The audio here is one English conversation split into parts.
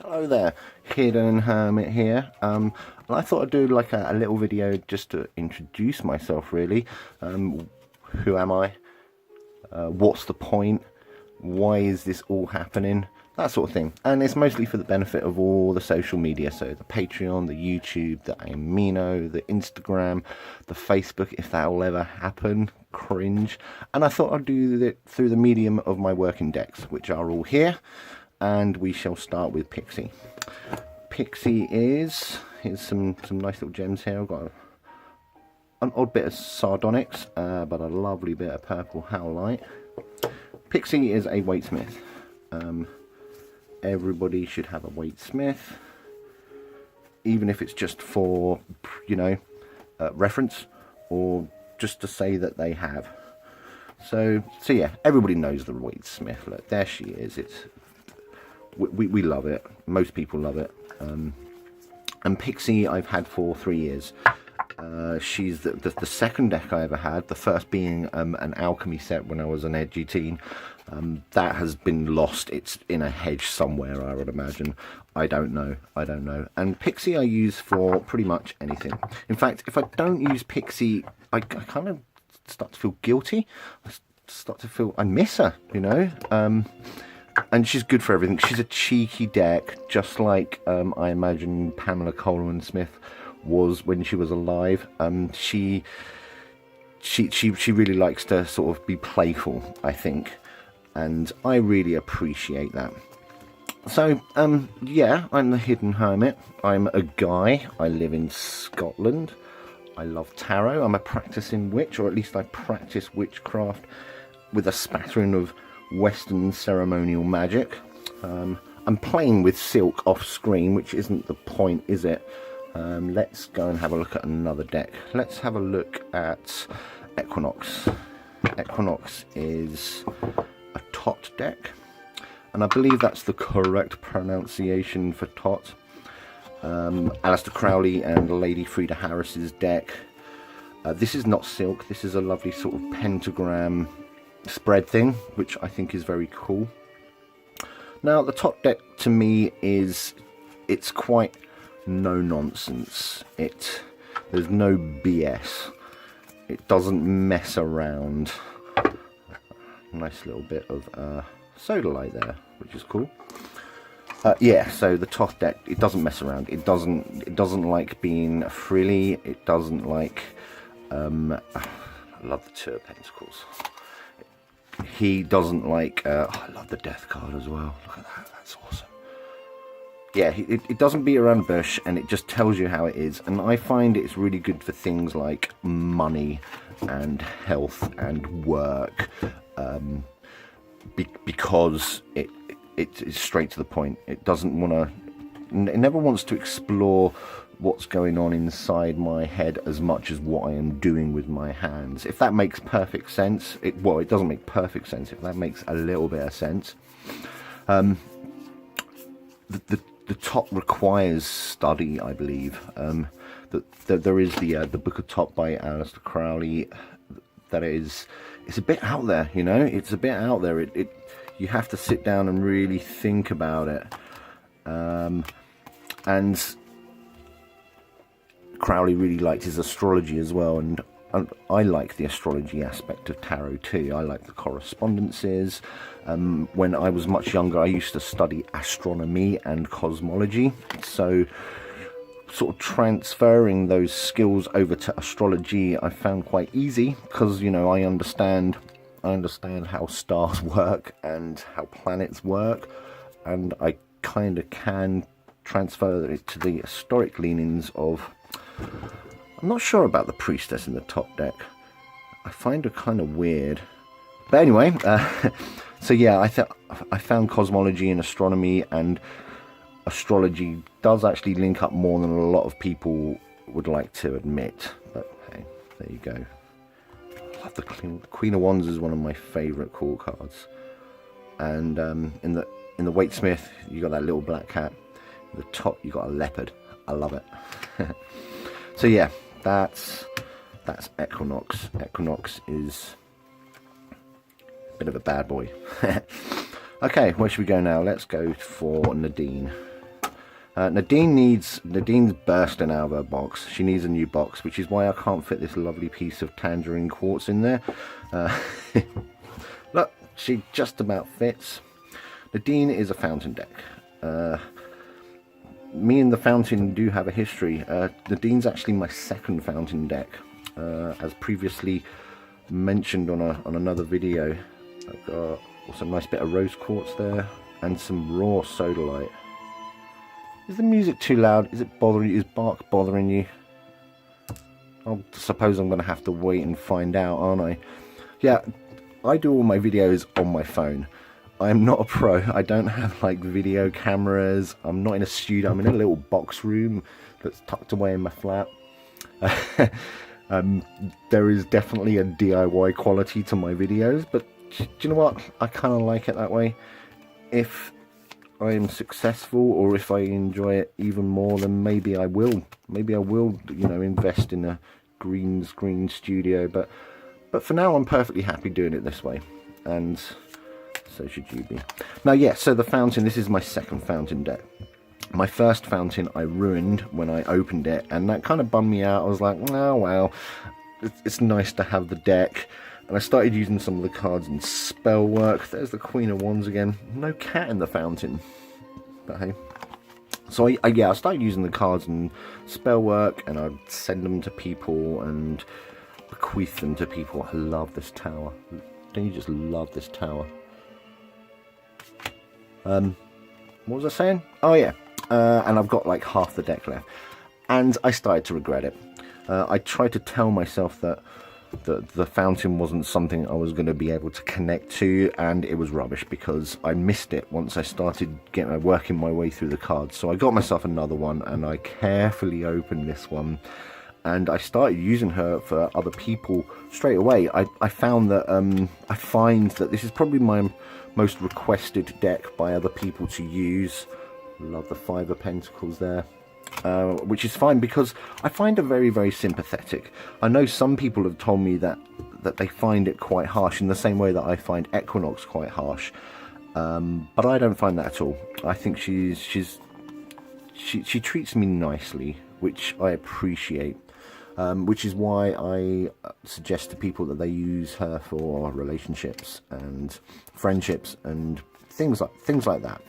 Hello there, Hidden Hermit here. And I thought I'd do like a little video just to introduce myself really. Who am I? What's the point? Why is this all happening? That sort of thing. And it's mostly for the benefit of all the social media, so the Patreon, the YouTube, the Amino, the Instagram, the Facebook, if that will ever happen. Cringe. And I thought I'd do it through the medium of my working decks, which are all here. And we shall start with Pixie. Pixie is, here's some nice little gems here. I've got an odd bit of sardonyx, but a lovely bit of purple howlite. Pixie is a Waite-Smith. Everybody should have a Waite-Smith, even if it's just for, you know, reference, or just to say that they have. So yeah, everybody knows the Waite-Smith. Look, there she is. We love it. Most people love it. And Pixie I've had for 3 years. She's the second deck I ever had. The first being an alchemy set when I was an edgy teen. That has been lost. It's in a hedge somewhere, I would imagine. I don't know. And Pixie I use for pretty much anything. In fact, if I don't use Pixie, I kind of start to feel guilty. I start to feel I miss her, you know. And she's good for everything. She's a cheeky deck, just like I imagine Pamela Coleman Smith was when she was alive. She really likes to sort of be playful, I think, and I really appreciate that. So yeah, I'm the Hidden Hermit. I'm a guy. I live in Scotland. I love tarot. I'm a practicing witch, or at least I practice witchcraft with a spattering of Western ceremonial magic. I'm playing with silk off screen, which isn't the point, is it? Let's go and have a look at another deck. Let's have a look at Equinox. Equinox is a tot deck, and I believe that's the correct pronunciation for tot. Aleister Crowley and Lady Frida Harris's deck. This is not silk. This is a lovely sort of pentagram spread thing, which I think is very cool. Now the top deck to me it's quite no nonsense. There's no BS. It doesn't mess around. Nice little bit of soda light there, which is cool. Yeah, so the top deck, it doesn't mess around. It doesn't like being frilly. It doesn't like I love the Two of Pentacles. He doesn't like, I love the Death card as well. Look at that, that's awesome. Yeah, it doesn't beat around the bush, and it just tells you how it is. And I find it's really good for things like money and health and work, because it's straight to the point. It doesn't want to, it never wants to explore what's going on inside my head as much as what I am doing with my hands. If that makes perfect sense. Well, it doesn't make perfect sense. If that makes a little bit of sense. The top requires study, I believe. There is the Book of Top by Aleister Crowley. It's a bit out there, you know. It's a bit out there. You have to sit down and really think about it. And Crowley really liked his astrology as well, and I like the astrology aspect of tarot too. I like the correspondences. When I was much younger, I used to study astronomy and cosmology, so sort of transferring those skills over to astrology I found quite easy, because, you know, I understand how stars work and how planets work, and I kind of can transfer it to the historic leanings of, I'm not sure about the priestess in the top deck. I find her kind of weird. But anyway, so yeah, I found cosmology and astronomy, and astrology does actually link up more than a lot of people would like to admit. But hey, there you go. I love the Queen of Wands is one of my favourite cool cards. And in the Waite-Smith, you got that little black cat. At the top, you got a leopard. I love it. So yeah, that's Equinox. Equinox is a bit of a bad boy. Okay, where should we go now? Let's go for Nadine. Nadine's bursting out of her box. She needs a new box, which is why I can't fit this lovely piece of tangerine quartz in there. Look, she just about fits. Nadine is a fountain deck. Me and the fountain do have a history. Nadine's actually my second fountain deck, as previously mentioned on another video. I've got also a nice bit of rose quartz there and some raw sodalite. Is the music too loud? Is it bothering you? Is bark bothering you? I suppose I'm going to have to wait and find out, aren't I? Yeah, I do all my videos on my phone. I'm not a pro. I don't have like video cameras. I'm not in a studio. I'm in a little box room that's tucked away in my flat. There is definitely a DIY quality to my videos, but do you know what? I kind of like it that way. If I am successful, or if I enjoy it even more, then maybe I will. Maybe I will, you know, invest in a green screen studio. But for now, I'm perfectly happy doing it this way, and so should you be. Now, yeah. So the fountain. This is my second fountain deck. My first fountain I ruined when I opened it, and that kind of bummed me out. I was like, oh well, it's nice to have the deck. And I started using some of the cards in spell work. There's the Queen of Wands again. No cat in the fountain. But hey. So I started using the cards in spell work, and I'd send them to people and bequeath them to people. I love this tower. Don't you just love this tower? What was I saying? Oh yeah. And I've got like half the deck left. And I started to regret it. I tried to tell myself that the fountain wasn't something I was going to be able to connect to, and it was rubbish because I missed it once I started working my way through the cards. So I got myself another one, and I carefully opened this one, and I started using her for other people straight away. I found that I find that this is probably my most requested deck by other people to use. Love the Five of Pentacles there. Which is fine because I find her very, very sympathetic. I know some people have told me that they find it quite harsh, in the same way that I find Equinox quite harsh. But I don't find that at all. I think she treats me nicely, which I appreciate. Which is why I suggest to people that they use her for relationships and friendships and things like that.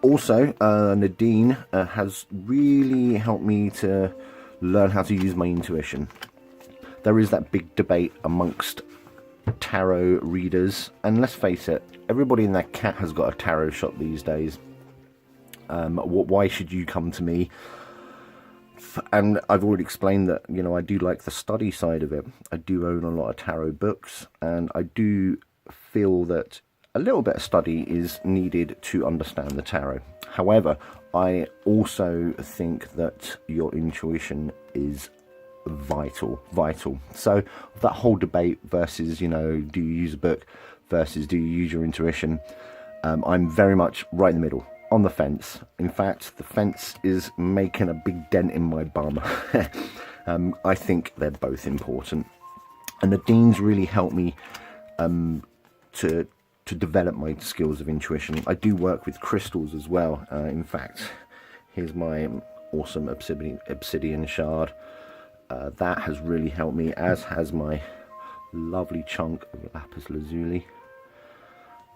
Also, Nadine has really helped me to learn how to use my intuition. There is that big debate amongst tarot readers, and let's face it, everybody and their cat has got a tarot shop these days. Why should you come to me? And I've already explained that, you know, I do like the study side of it. I do own a lot of tarot books, and I do feel that a little bit of study is needed to understand the tarot. However, I also think that your intuition is vital. So that whole debate versus, you know, do you use a book versus do you use your intuition? I'm very much right in the middle, on the fence. In fact, the fence is making a big dent in my bum. I think they're both important. And Nadine's really helped me to develop my skills of intuition. I do work with crystals as well. In fact, here's my awesome obsidian shard. That has really helped me, as has my lovely chunk of lapis lazuli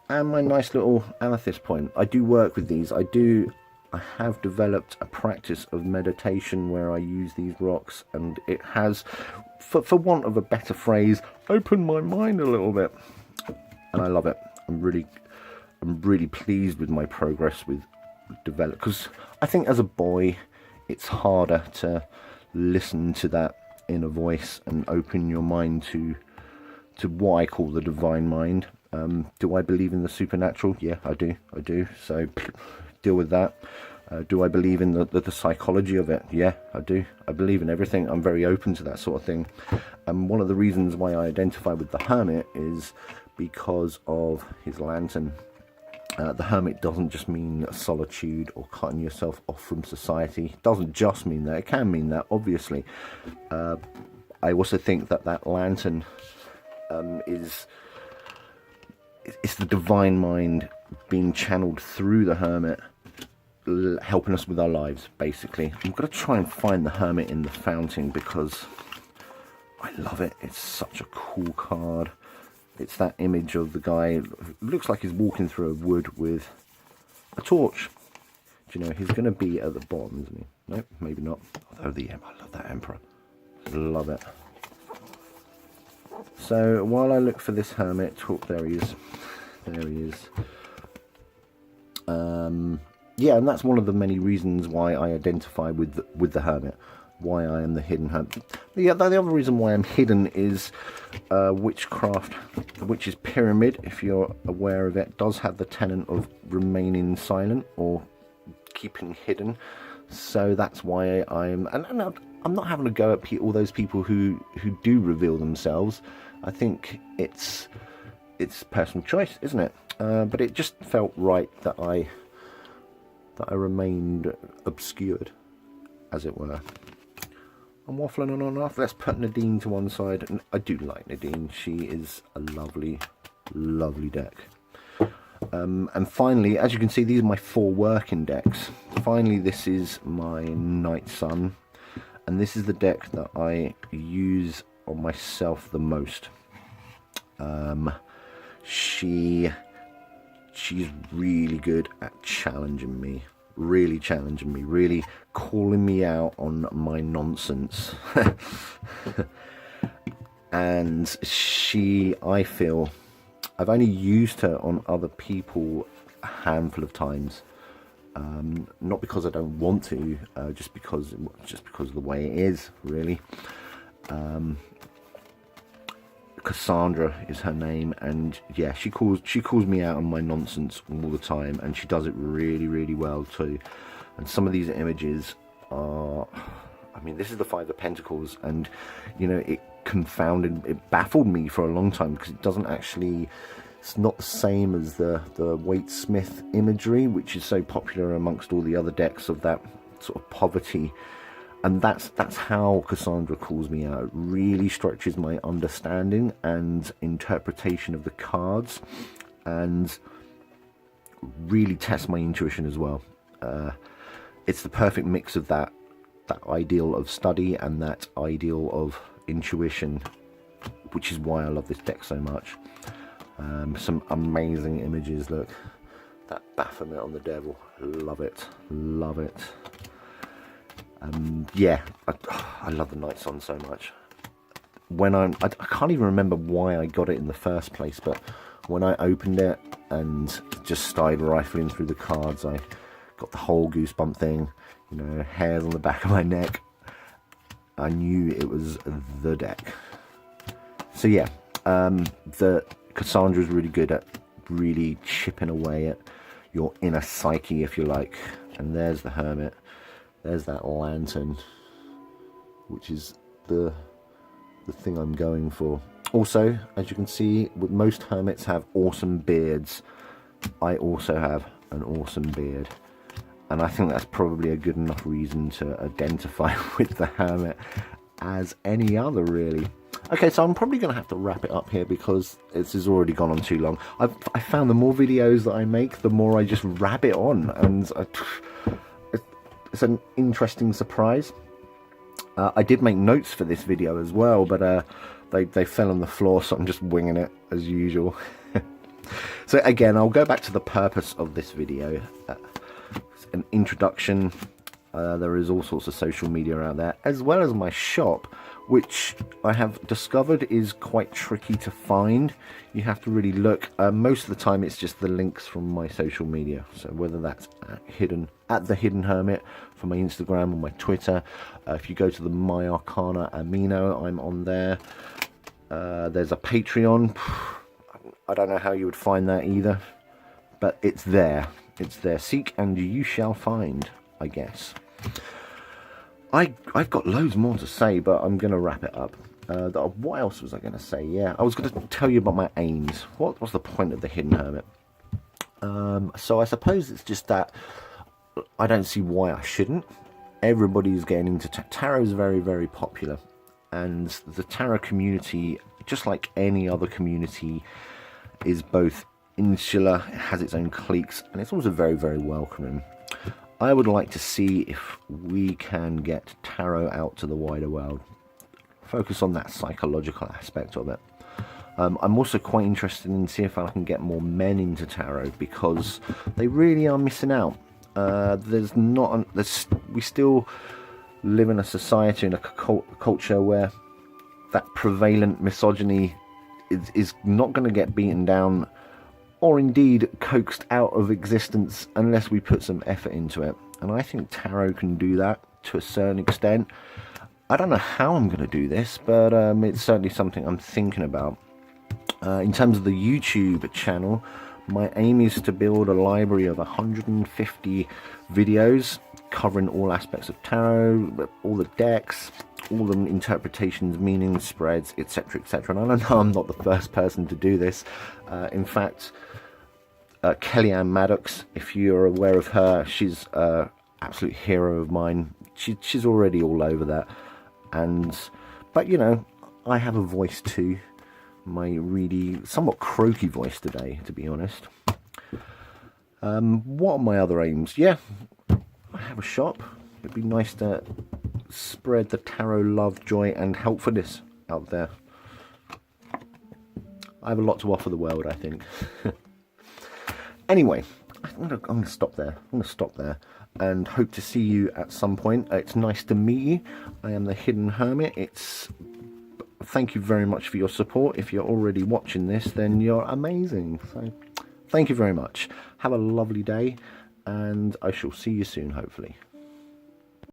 and my nice little amethyst point. I do work with these. I have developed a practice of meditation where I use these rocks, and it has, for want of a better phrase, opened my mind a little bit, and I love it. I'm really pleased with my progress with develop, because I think as a boy it's harder to listen to that inner voice and open your mind to what I call the divine mind. Do I believe in the supernatural? Yeah, I do. So deal with that. Do I believe in the psychology of it? Yeah, I do. I believe in everything. I'm very open to that sort of thing. And one of the reasons why I identify with the Hermit is because of his lantern. The Hermit doesn't just mean solitude or cutting yourself off from society. It doesn't just mean that. It can mean that, obviously. I also think that lantern it's the divine mind being channeled through the Hermit helping us with our lives, basically. I'm going to try and find the Hermit in the fountain because I love it. It's such a cool card. It's that image of the guy, looks like he's walking through a wood with a torch. Do you know, he's going to be at the bottom, isn't he? Nope, maybe not. Although I love that Emperor. Love it. So while I look for this Hermit, there he is. There he is. Yeah, and that's one of the many reasons why I identify with the Hermit. Why I am the hidden Hermit. Yeah, the other reason why I'm hidden is witchcraft. The Witch's Pyramid, if you're aware of it, does have the tenet of remaining silent or keeping hidden. So that's why I'm not having to go at all those people who do reveal themselves. I think it's personal choice, isn't it? But it just felt right that I remained obscured, as it were. I'm waffling on and off. Let's put Nadine to one side. And I do like Nadine. She is a lovely, lovely deck. And finally, as you can see, these are my 4 working decks. Finally, this is my Night Sun. And this is the deck that I use on myself the most. She's really good at challenging me. Really calling me out on my nonsense. And I feel I've only used her on other people a handful of times. Not because I don't want to, just because of the way it is, really. Cassandra is her name, and yeah, she calls me out on my nonsense all the time, and she does it really well too. And some of these images are, I mean, this is the 5 of Pentacles, and you know, it baffled me for a long time because it's not the same as the Waite-Smith imagery, which is so popular amongst all the other decks of that sort of poverty. And that's how Cassandra calls me out. It really stretches my understanding and interpretation of the cards, and really tests my intuition as well. It's the perfect mix of that ideal of study and that ideal of intuition, which is why I love this deck so much. Some amazing images. Look, that Baphomet on the Devil. Love it. Yeah, I love the Night Sun so much. I can't even remember why I got it in the first place, but when I opened it and just started rifling through the cards, I got the whole goosebump thing, you know, hairs on the back of my neck. I knew it was the deck. So yeah, the Cassandra is really good at really chipping away at your inner psyche, if you like. And there's the Hermit. There's that lantern, which is the thing I'm going for. Also, as you can see, most hermits have awesome beards. I also have an awesome beard. And I think that's probably a good enough reason to identify with the Hermit as any other, really. Okay, so I'm probably going to have to wrap it up here because this has already gone on too long. I found the more videos that I make, the more I just rabbit on. And it's an interesting surprise. I did make notes for this video as well, but they fell on the floor, so I'm just winging it as usual. So again, I'll go back to the purpose of this video. It's an introduction. There is all sorts of social media out there, as well as my shop, which I have discovered is quite tricky to find. You have to really look. Most of the time it's just the links from my social media, so whether that's at the Hidden Hermit for my Instagram or my Twitter. If you go to the My Arcana Amino, I'm on there. There's a Patreon. I don't know how you would find that either, but it's there. Seek and you shall find, I guess. I've got loads more to say, but I'm going to wrap it up. What else was I going to say? Yeah, I was going to tell you about my aims. What's the point of the Hidden Hermit? So I suppose it's just that I don't see why I shouldn't. Everybody's getting into tarot. Is very, very popular, and the tarot community, just like any other community, is both insular, it has its own cliques, and it's also very, very welcoming. I would like to see if we can get tarot out to the wider world. Focus on that psychological aspect of it. I'm also quite interested in see if I can get more men into tarot, because they really are missing out. We still live in a society and a culture where that prevalent misogyny is not going to get beaten down or indeed coaxed out of existence unless we put some effort into it. And I think tarot can do that to a certain extent. I don't know how I'm going to do this, but it's certainly something I'm thinking about. In terms of the YouTube channel, my aim is to build a library of 150 videos covering all aspects of tarot, all the decks, all the interpretations, meanings, spreads, etc, etc. And I know I'm not the first person to do this. In fact, Kellyanne Maddox, if you're aware of her, she's an absolute hero of mine. She's already all over that. But you know, I have a voice too. My really somewhat croaky voice today, to be honest. What are my other aims? Yeah, I have a shop. It'd be nice to spread the tarot love, joy and helpfulness out there. I have a lot to offer the world, I think. Anyway, I'm gonna stop there. I'm gonna stop there and hope to see you at some point. It's nice to meet you. I am the Hidden Hermit. Thank you very much for your support. If you're already watching this, then you're amazing. So thank you very much. Have a lovely day, and I shall see you soon, hopefully.